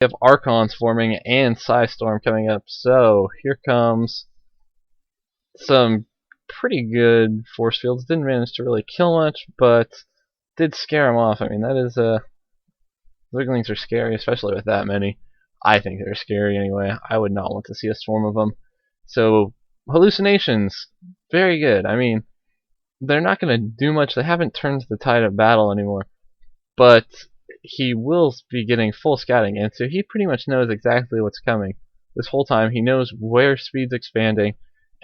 We have Archons forming and Psystorm coming up. So here comes some pretty good force fields. Didn't manage to really kill much, but did scare him off. I mean, that is Zerglings are scary, especially with that many. I think they're scary anyway. I would not want to see a swarm of them. So hallucinations, very good. I mean, they're not going to do much. They haven't turned the tide of battle anymore, but he will be getting full scouting, and so he pretty much knows exactly what's coming. This whole time, he knows where speed's expanding,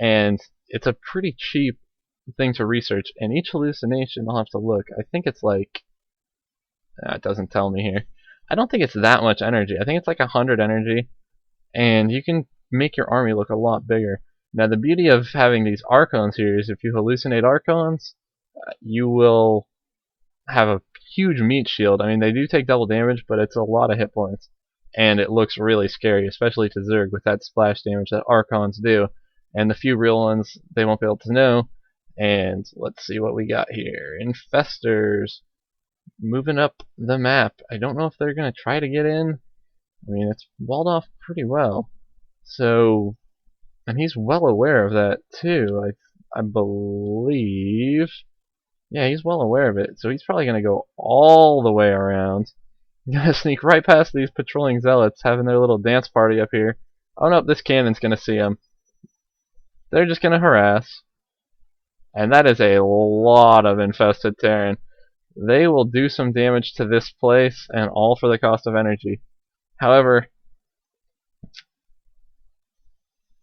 and it's a pretty cheap thing to research. And each hallucination, I'll have to look. I think it's like, it doesn't tell me here. I don't think it's that much energy. I think it's like 100 energy, and you can make your army look a lot bigger. Now, the beauty of having these Archons here is if you hallucinate Archons, you will have a huge meat shield. I mean, they do take double damage, but it's a lot of hit points. And it looks really scary, especially to Zerg with that splash damage that Archons do. And the few real ones, they won't be able to know. And let's see what we got here. Infestors moving up the map. I don't know if they're going to try to get in. I mean, it's walled off pretty well. So, and he's well aware of that too, I believe. Yeah, he's well aware of it, so he's probably going to go all the way around. He's going to sneak right past these patrolling zealots having their little dance party up here. Oh no, this cannon's going to see him. They're just going to harass. And that is a lot of infested Terran. They will do some damage to this place, and all for the cost of energy. However,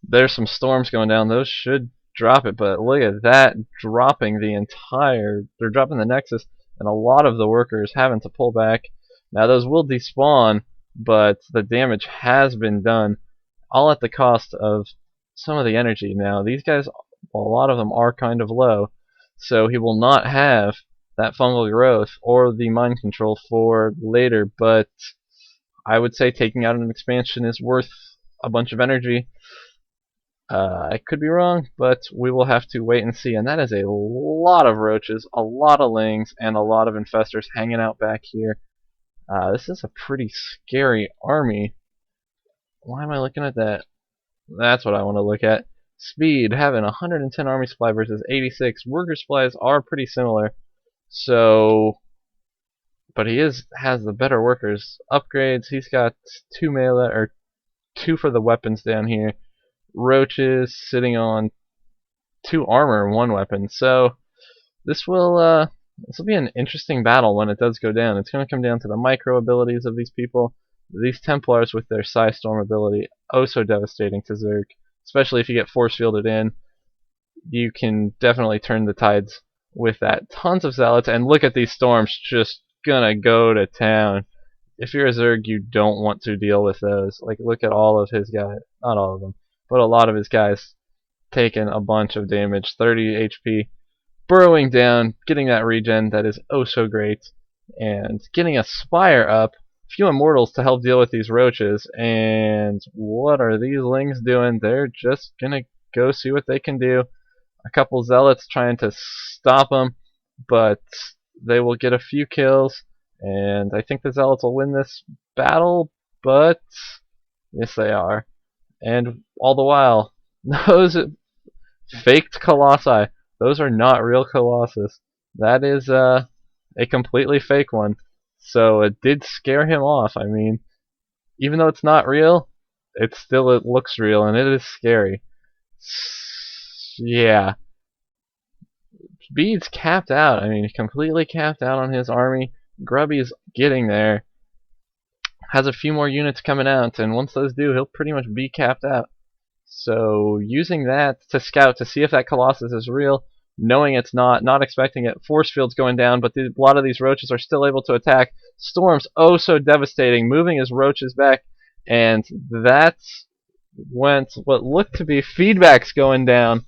there's some storms going down. Those should drop it, but look at that, dropping the entire, they're dropping the Nexus, and a lot of the workers having to pull back. Now those will despawn, but the damage has been done, all at the cost of some of the energy. Now these guys, well, a lot of them are kind of low, so he will not have that fungal growth or the mind control for later, but I would say taking out an expansion is worth a bunch of energy. I could be wrong, but we will have to wait and see. And that is a lot of roaches, a lot of lings, and a lot of infestors hanging out back here. This is a pretty scary army. Why am I looking at that? That's what I want to look at. Speed, having 110 army supply versus 86. Worker supplies are pretty similar. So, but he has the better workers. Upgrades, he's got 2 melee, or 2 for the weapons down here. Roaches sitting on 2 armor and 1 weapon. So this will be an interesting battle when it does go down. It's going to come down to the micro abilities of these people. These Templars with their Psystorm ability, oh so devastating to Zerg, especially if you get force fielded in. You can definitely turn the tides with that. Tons of zealots, and look at these storms just gonna go to town. If you're a Zerg, you don't want to deal with those. Like, look at all of his guys, not all of them, but a lot of his guys taking a bunch of damage. 30 HP, burrowing down, getting that regen that is oh so great, and getting a Spire up, few immortals to help deal with these roaches. And what are these lings doing? They're just gonna go see what they can do. A couple zealots trying to stop them, but they will get a few kills, and I think the zealots will win this battle, but yes they are. And all the while, those faked Colossi, those are not real Colossus. That is a completely fake one. So it did scare him off. I mean, even though it's not real, it looks real, and it is scary. Yeah. Speed's capped out. I mean, completely capped out on his army. Grubby's getting there. Has a few more units coming out, and once those do, he'll pretty much be capped out. So using that to scout to see if that Colossus is real, knowing it's not expecting it. Force field's going down, but a lot of these roaches are still able to attack. Storms, oh so devastating, moving his roaches back, and that's went what looked to be feedbacks going down.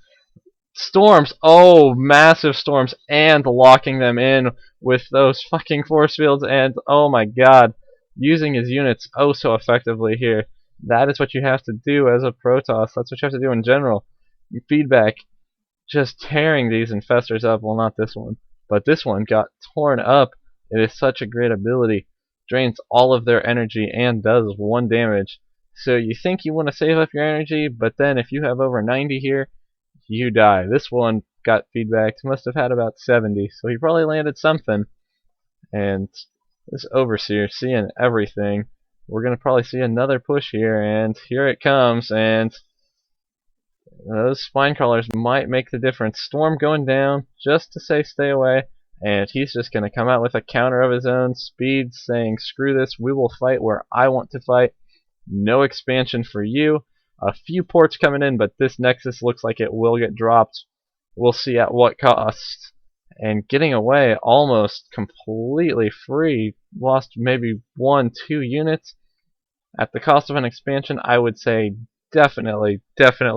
Storms, oh, massive storms, and locking them in with those fucking force fields, and oh my god, using his units oh so effectively here. That is what you have to do as a Protoss. That's what you have to do in general. Feedback, just tearing these infestors up. Well, not this one, but this one got torn up. It is such a great ability. drains all of their energy and does 1 damage. So you think you want to save up your energy, but then if you have over 90 here, you die. This one got feedback, must have had about 70, so he probably landed something. And this Overseer seeing everything. We're going to probably see another push here, and here it comes, and those spine crawlers might make the difference. Storm going down just to say stay away, and he's just going to come out with a counter of his own. Speed saying screw this, we will fight where I want to fight. No expansion for you. A few ports coming in, but this Nexus looks like it will get dropped. We'll see at what cost. And getting away almost completely free. Lost maybe 1-2 units. At the cost of an expansion, I would say definitely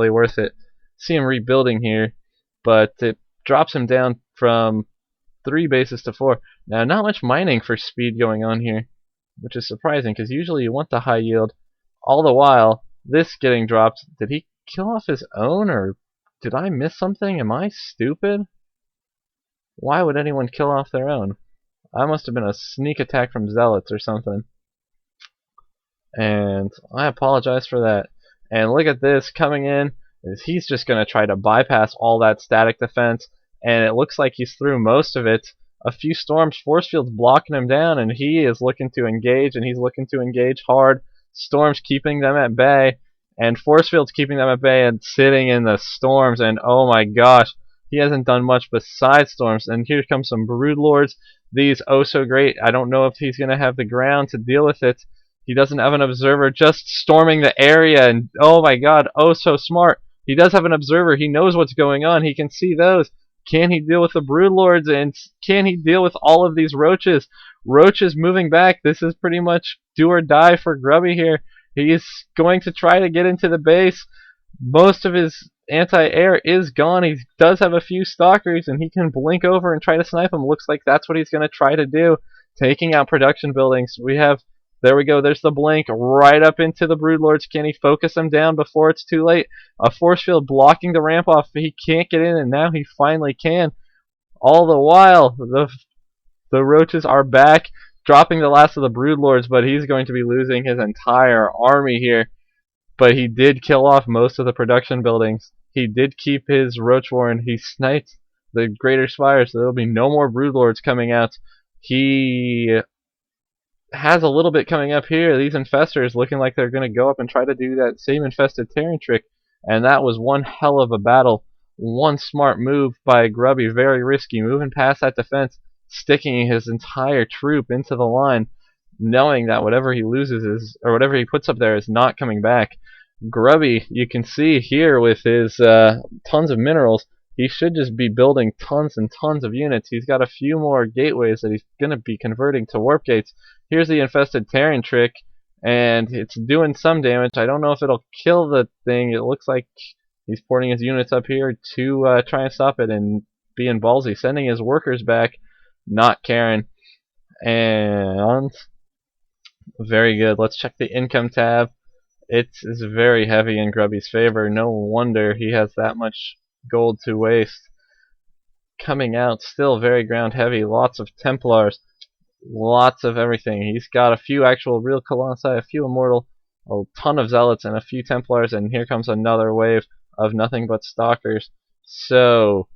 worth it. See him rebuilding here, but it drops him down from 3 bases to 4. Now, not much mining for speed going on here, which is surprising because usually you want the high yield. All the while, this getting dropped. Did he kill off his own, or did I miss something? Am I stupid? Why would anyone kill off their own? I must have been a sneak attack from zealots or something. And I apologize for that. And look at this coming in. He's just going to try to bypass all that static defense, and it looks like he's through most of it. A few storms, force fields blocking him down, and he is looking to engage, and he's looking to engage hard. Storms keeping them at bay, and force fields keeping them at bay and sitting in the storms, and oh my gosh, he hasn't done much besides storms. And here comes some broodlords. These oh so great. I don't know if he's going to have the ground to deal with it. He doesn't have an observer, just storming the area, and oh my god, oh so smart. He does have an observer, he knows what's going on, he can see those. Can he deal with the broodlords, and can he deal with all of these roaches? Roaches moving back, this is pretty much do or die for Grubby here. He is going to try to get into the base. Most of his anti-air is gone. He does have a few stalkers, and he can blink over and try to snipe them. Looks like that's what he's going to try to do, taking out production buildings. We have... There we go, there's the blink, right up into the broodlords. Can he focus them down before it's too late? A force field blocking the ramp off. He can't get in, and now he finally can. All the while, the roaches are back, dropping the last of the broodlords, but he's going to be losing his entire army here. But he did kill off most of the production buildings. He did keep his roach warren. He sniped the greater spire, so there'll be no more broodlords coming out. He has a little bit coming up here. These infestors looking like they're going to go up and try to do that same infested Terran trick, and that was one hell of a battle. One smart move by Grubby, very risky, moving past that defense, sticking his entire troop into the line, knowing that whatever he loses is, or whatever he puts up there is not coming back. Grubby, you can see here with his tons of minerals, he should just be building tons and tons of units. He's got a few more gateways that he's going to be converting to warp gates. Here's the infested Terran trick, and it's doing some damage. I don't know if it'll kill the thing. It looks like he's porting his units up here to try and stop it, and being ballsy, sending his workers back, not caring. And very good. Let's check the income tab. It is very heavy in Grubby's favor. No wonder he has that much gold to waste. Coming out still very ground heavy. Lots of Templars, lots of everything. He's got a few actual real Colossi, a few Immortal, a ton of Zealots, and a few Templars, and here comes another wave of nothing but Stalkers. So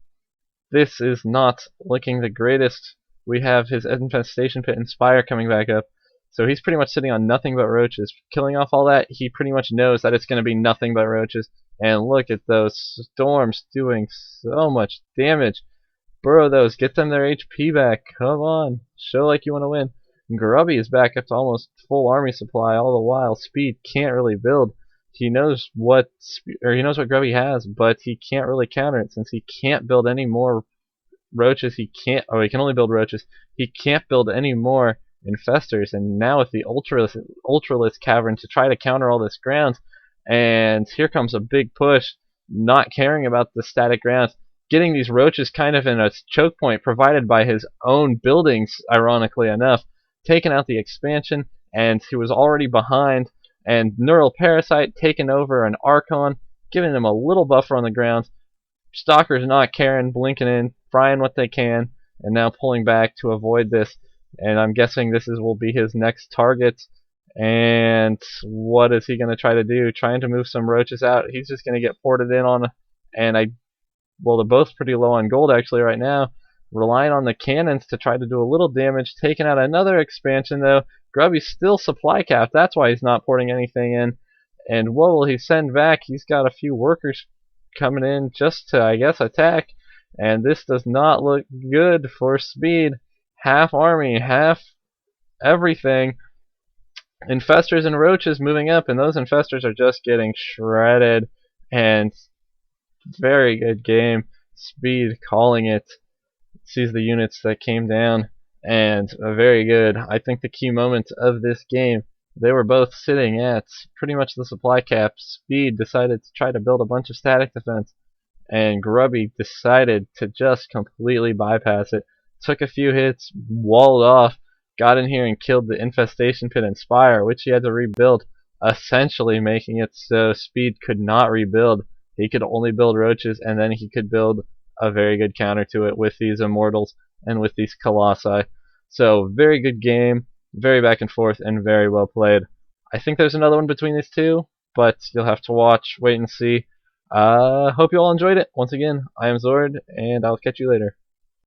this is not looking the greatest. We have his Infestation Pit and Spire coming back up. So he's pretty much sitting on nothing but roaches. Killing off all that, he pretty much knows that it's going to be nothing but roaches. And look at those storms doing so much damage. Burrow those, get them their HP back. Come on, show like you want to win. Grubby is back up to almost full army supply. All the while, Speed can't really build. He knows what Grubby has, but he can't really counter it since he can't build any more roaches. He can only build roaches. He can't build any more infestors, and now with the ultralisk cavern to try to counter all this ground, and here comes a big push, not caring about the static ground, getting these roaches kind of in a choke point provided by his own buildings, ironically enough, taking out the expansion, and he was already behind, and Neural Parasite taking over an Archon, giving them a little buffer on the ground. Stalkers not caring, blinking in, frying what they can, and now pulling back to avoid this. and I'm guessing will be his next target. And what is he going to try to do? Trying to move some roaches out. He's just going to get ported in on, and well, they're both pretty low on gold actually right now. Relying on the cannons to try to do a little damage. Taking out another expansion though. Grubby's still supply capped. That's why he's not porting anything in. And what will he send back? He's got a few workers coming in just to, I guess, attack. And this does not look good for speed. Half army, half everything. Infestors and roaches moving up, and those infestors are just getting shredded. And very good game. Speed calling it. Sees the units that came down, and very good. I think the key moment of this game, they were both sitting at pretty much the supply cap. Speed decided to try to build a bunch of static defense, and Grubby decided to just completely bypass it. Took a few hits, walled off, got in here and killed the infestation pit and spire, which he had to rebuild, essentially making it so Speed could not rebuild. He could only build roaches, and then he could build a very good counter to it with these immortals and with these colossi. So very good game, very back and forth, and very well played. I think there's another one between these two, but you'll have to watch, wait and see. Hope you all enjoyed it. Once again, I am Zord, and I'll catch you later.